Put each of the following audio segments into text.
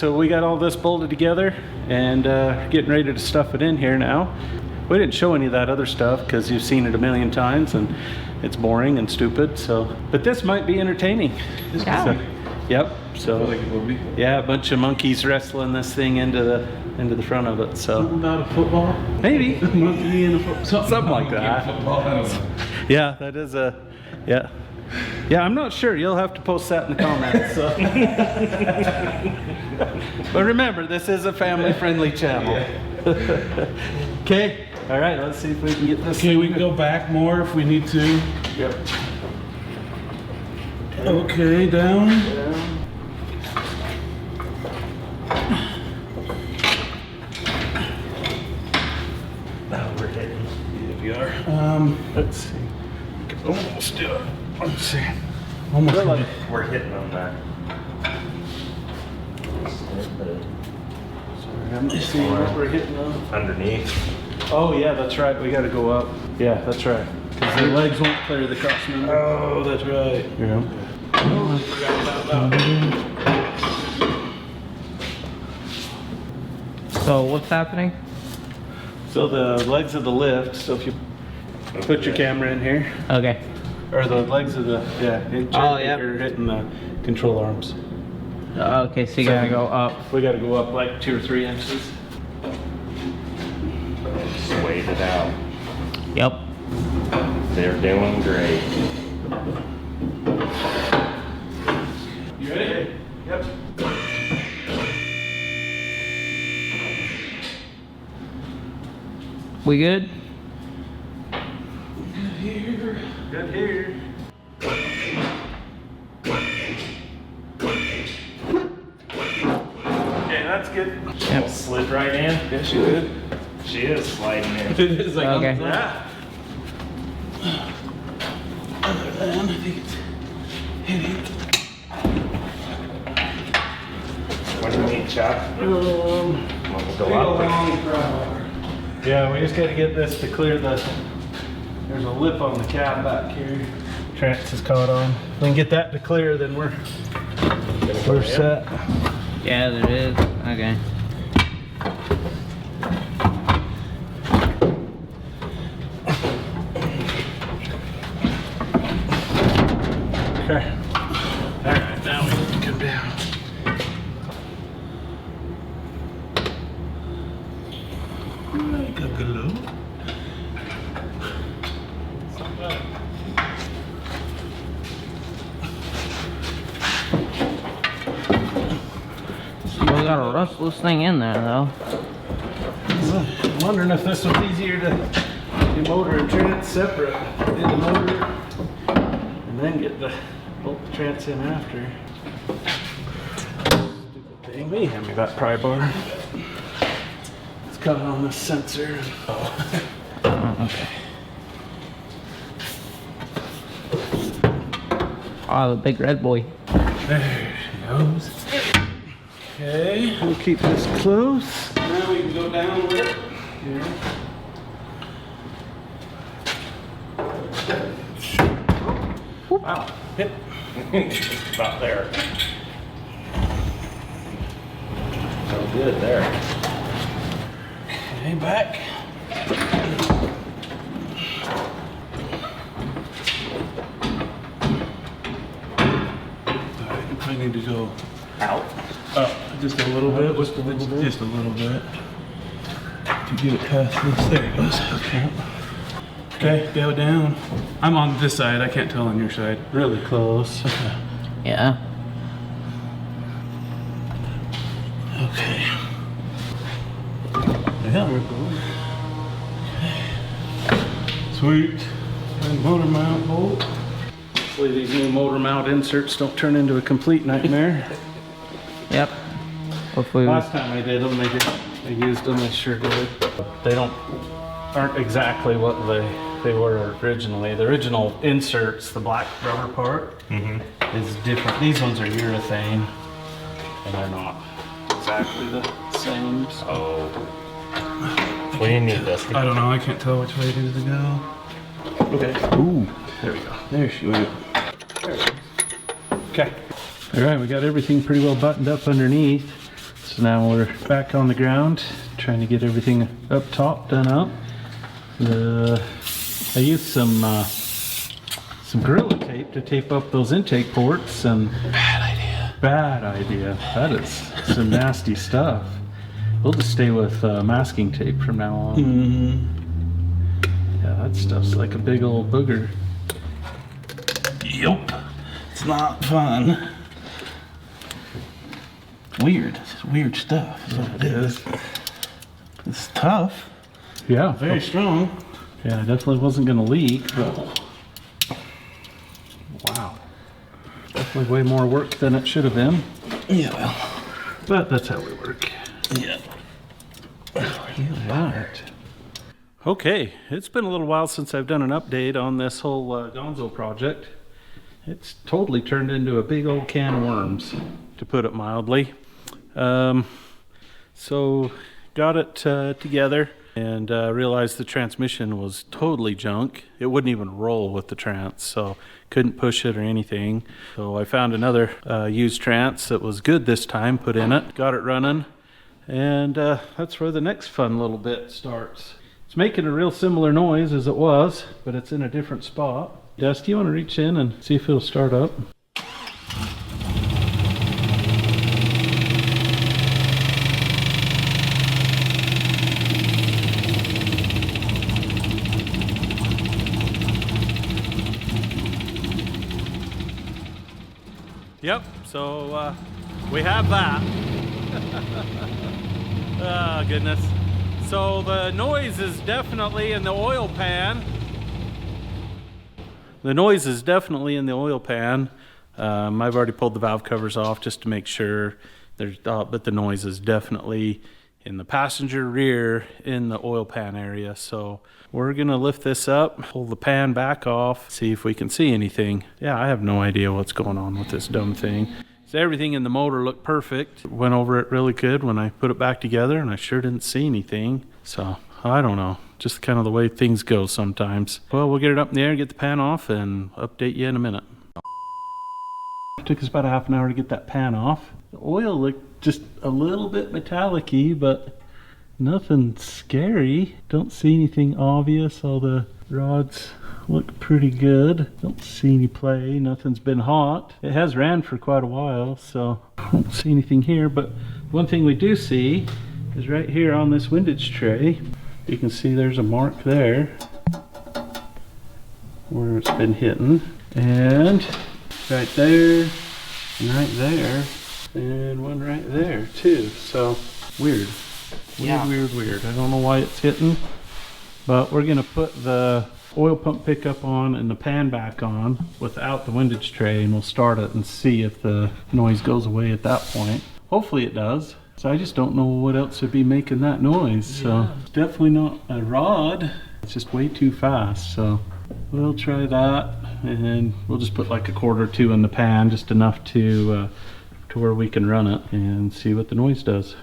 so we got all this bolted together and getting ready to stuff it in here now. We didn't show any of that other stuff because you've seen it a million times and it's boring and stupid. So, but this might be entertaining. Yeah. So, yep. So yeah, a bunch of monkeys wrestling this thing into the front of it. So something about a football? Maybe. Monkey in a football. Something like that. Yeah, that is a yeah. Yeah, I'm not sure. You'll have to post that in the comments. So. But remember, this is a family-friendly channel. Okay. All right. Let's see if we can get this. Okay, we can go back more if we need to. Yep. Okay, down. Now we're hitting. Here we are. Let's see. Almost do it. Let's see. Almost. Like We're hitting on that. sorry, I'm not seeing what we're hitting on. Underneath. Oh yeah, that's right. We got to go up. Yeah, that's right. Because the legs won't clear the cross member. Oh, that's right. Yeah. So what's happening? So the legs of the lift. So if you put your camera in here, Okay. or the legs of the Oh, yeah. you're hitting the control arms. Okay, so you gotta go up. We got to go up like 2 or 3 inches. Swayed it out. Yep. They're doing great. You ready? Yep. We good? Good here. Okay, that's good. Yep. Slid right in. Yeah, she did. She is sliding in. It is like Okay. Yeah. other than I think it's hitting. What do you need, Chuck? We'll go up. Yeah, we just got to get this to clear the. There's a lip on the cab back here. Trans is caught on. If we can get that to clear, then we're set. Yeah, there is. Okay. Okay. All right, now we can come down. Like a glue. Still gotta rustle this thing in there though. I'm wondering if this was easier to do motor and trans separate. Do the motor and then get the bolt the trans in after. Stupid thing. Me hand me that pry bar. It's caught on this sensor. Oh, okay. Oh, the big red boy. There she goes. Okay, we'll keep this close. Now we can go down with it. Yeah. Wow. Hit. About there. So good there. Okay, back. I need to go Out. up just a little bit. Just a little bit. Just a little bit. To get it past this. There it goes. Okay. Okay, go down. I'm on this side. I can't tell on your side. Really close. Yeah. Okay. Yeah, we're going. Okay. Sweet. And motor mount bolt. Hopefully these new motor mount inserts don't turn into a complete nightmare. Yep. Hopefully. Last time I did them, they used them, they sure did. They aren't exactly what they were originally. The original inserts, the black rubber part, is different. These ones are urethane, and they're not exactly the same. So. Oh. We didn't need this. I don't know. I can't tell which way it is to go. Okay. Ooh. There we go. There she went. Okay. All right, we got everything pretty well buttoned up underneath. So now we're back on the ground, trying to get everything up top done up. I used some Gorilla Tape to tape up those intake ports, and bad idea. That is some nasty stuff. We'll just stay with masking tape from now on. Yeah, that stuff's like a big old booger. Yup. It's not fun. Weird. It's weird stuff. Is what it is. It's tough. Yeah, Very strong. Yeah, it definitely wasn't gonna leak, but wow. Definitely way more work than it should have been. Yeah, well. But that's how we work. Yeah. Right. Okay, it's been a little while since I've done an update on this whole Gonzo project. It's totally turned into a big old can of worms, to put it mildly. So got it together and realized the transmission was totally junk. It wouldn't even roll with the trans, so couldn't push it or anything. So I found another used trans that was good this time, put in it, got it running, and that's where the next fun little bit starts. It's making a real similar noise as it was, but it's in a different spot. Dusty, you want to reach in and see if it'll start up? Yep, so we have that. Oh, goodness. So the noise is definitely in the oil pan. The noise is definitely in the oil pan. I've already pulled the valve covers off just to make sure. But the noise is definitely in the passenger rear in the oil pan area. So we're gonna lift this up, pull the pan back off, see if we can see anything. Yeah, I have no idea what's going on with this dumb thing. So everything in the motor looked perfect. Went over it really good when I put it back together, and I sure didn't see anything. So I don't know, just kind of the way things go sometimes. Well, we'll get it up in the air, get the pan off, and update you in a minute. It took us about a half an hour to get that pan off. The oil looked just a little bit metallic-y, but nothing scary. Don't see anything obvious. All the rods look pretty good. Don't see any play. Nothing's been hot. It has ran for quite a while, so I don't see anything here. But one thing we do see is right here on this windage tray. You can see there's a mark there where it's been hitting. And right there, and right there, and one right there too. So weird. Weird. I don't know why it's hitting, but we're gonna put the oil pump pickup on and the pan back on without the windage tray, and we'll start it and see if the noise goes away at that point. Hopefully it does. So I just don't know what else would be making that noise. So it's definitely not a rod. It's just way too fast. So we'll try that, and we'll just put like a quart or two in the pan, just enough to where we can run it and see what the noise does.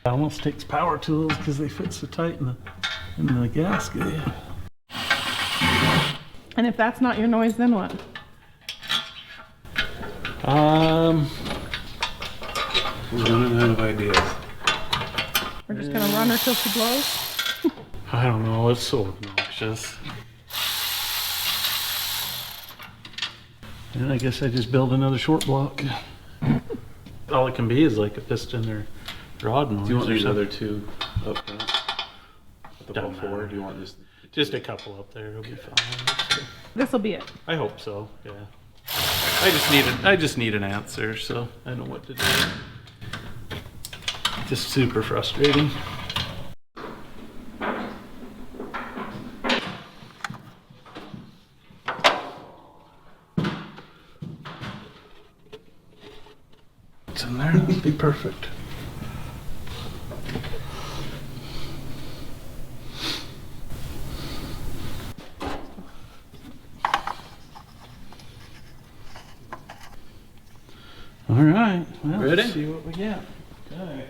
It almost takes power tools because they fit so tight in the gasket. And if that's not your noise, then what? We're running out of ideas. We're just gonna run her till she blows? I don't know, it's so obnoxious. And I guess I just build another short block. All it can be is like a piston or rod noise. Do you want or these something. other two up front? At the Doesn't ball forward? matter. Do you want Just a couple up there, it'll be fine. This'll be it. I hope so, yeah. I just need an answer, so I know what to do. Just super frustrating. It's in there, it'll be perfect. All right, well, Ready? let's see what we got. Okay.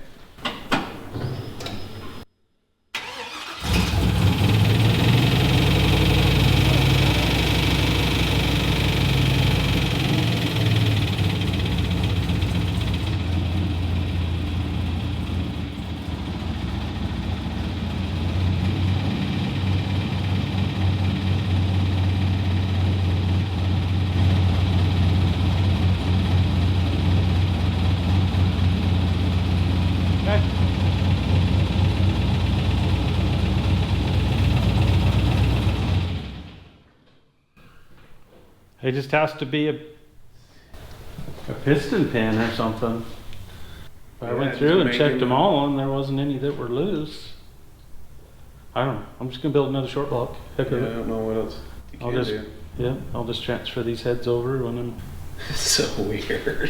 It just has to be a piston pin or something. I went through and checked them all and there wasn't any that were loose. I don't know. I'm just gonna build another short block. Heck of I it. don't know what else you I'll can just, do. yeah, I'll just transfer these heads over when I'm. It's so weird.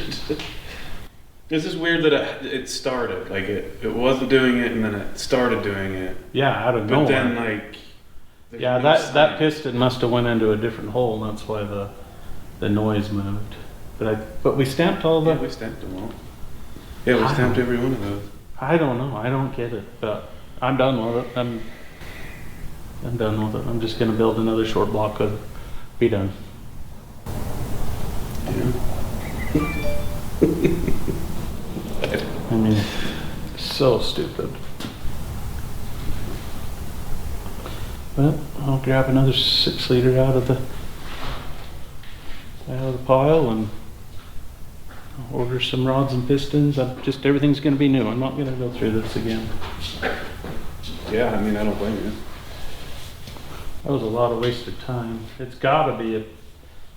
It's just weird that it started. Like it wasn't doing it and then it started doing it. Yeah, out of But nowhere. then like. there's Yeah, no that sign. piston must have went into a different hole, and that's why the noise moved. But we stamped all the. Yeah, we stamped them all. Yeah, we stamped every one of those. I don't know. I don't get it, but I'm done with it. I'm done with it. I'm just gonna build another short block and be done. Yeah. I mean, so stupid. But I'll grab another 6 liter out of the pile and I'll order some rods and pistons. Everything's gonna be new. I'm not gonna go through this again. Yeah, I mean, I don't blame you. That was a lot of wasted time. It's gotta be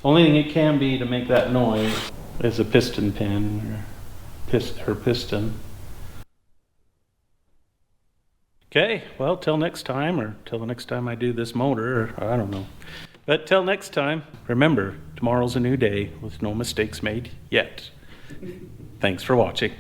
only thing it can be to make that noise is a piston pin or piston. Okay, well, till next time, or till the next time I do this motor, or I don't know. But till next time, remember, tomorrow's a new day with no mistakes made yet. Thanks for watching.